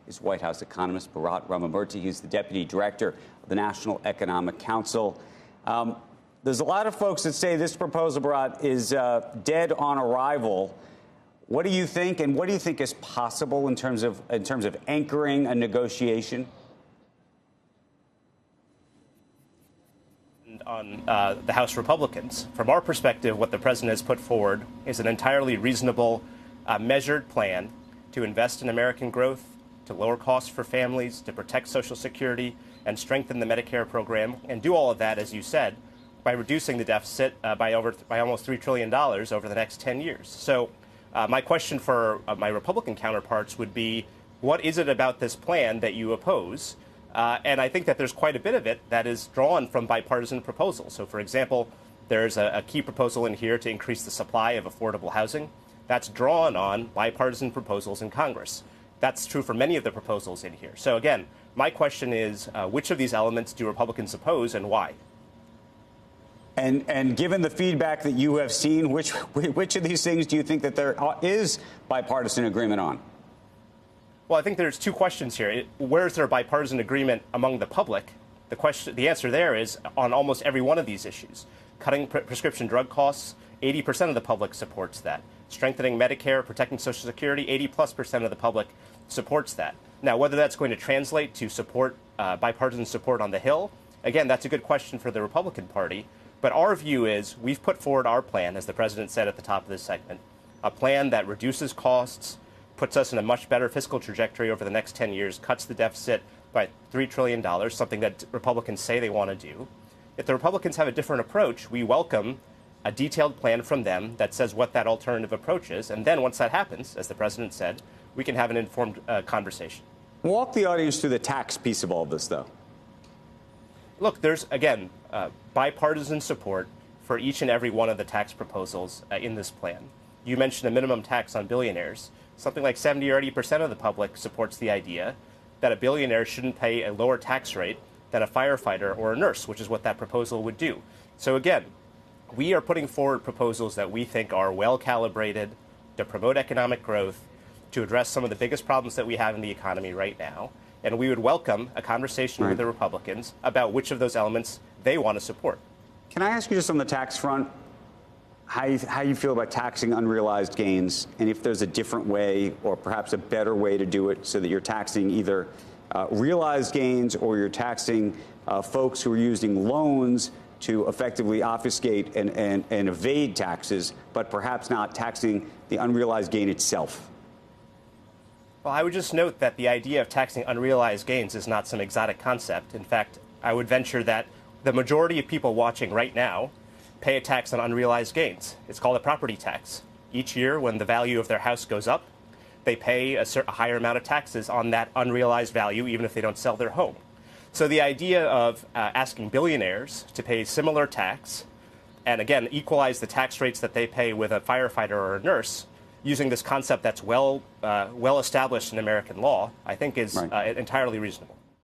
is White House economist Bharat Ramamurti. He's the deputy director of the National Economic Council. There's a lot of folks that say this proposal, Bharat, is dead on arrival. What do you think, and what do you think is possible in terms of anchoring a negotiation? On the House Republicans. From our perspective, what the president has put forward is an entirely reasonable, measured plan to invest in American growth, to lower costs for families, to protect Social Security, and strengthen the Medicare program, and do all of that, as you said, by reducing the deficit by almost $3 trillion over the next 10 years. So my question for my Republican counterparts would be, what is it about this plan that you oppose? And I think that there's quite a bit of it that is drawn from bipartisan proposals. So, for example, there's a key proposal in here to increase the supply of affordable housing. That's drawn on bipartisan proposals in Congress. That's true for many of the proposals in here. So, again, my question is, which of these elements do Republicans oppose and why? And given the feedback that you have seen, which of these things do you think that there is bipartisan agreement on? Well, I think there's two questions here. Where is there bipartisan agreement among the public? The answer there is on almost every one of these issues. Cutting prescription drug costs, 80% of the public supports that. Strengthening Medicare, protecting Social Security, 80+% of the public supports that. Now, whether that's going to translate to support, bipartisan support on the Hill, again, that's a good question for the Republican Party. But our view is we've put forward our plan, as the president said at the top of this segment, a plan that reduces costs, puts us in a much better fiscal trajectory over the next 10 years, cuts the deficit by $3 trillion, something that Republicans say they want to do. If the Republicans have a different approach, we welcome a detailed plan from them that says what that alternative approach is. And then once that happens, as the president said, we can have an informed conversation. Walk the audience through the tax piece of all this, though. Look, there's, again, bipartisan support for each and every one of the tax proposals in this plan. You mentioned a minimum tax on billionaires. Something like 70 or 80% of the public supports the idea that a billionaire shouldn't pay a lower tax rate than a firefighter or a nurse, which is what that proposal would do. So again, we are putting forward proposals that we think are well calibrated to promote economic growth, to address some of the biggest problems that we have in the economy right now. And we would welcome a conversation with the Republicans about which of those elements they want to support. Can I ask you just on the tax front, how you feel about taxing unrealized gains, and if there's a different way or perhaps a better way to do it so that you're taxing either realized gains or you're taxing folks who are using loans to effectively obfuscate and evade taxes, but perhaps not taxing the unrealized gain itself? Well, I would just note that the idea of taxing unrealized gains is not some exotic concept. In fact, I would venture that the majority of people watching right now pay a tax on unrealized gains. It's called a property tax. Each year, when the value of their house goes up, they pay a higher amount of taxes on that unrealized value, even if they don't sell their home. So the idea of asking billionaires to pay similar tax, and again, equalize the tax rates that they pay with a firefighter or a nurse, using this concept that's well established in American law, I think is entirely reasonable.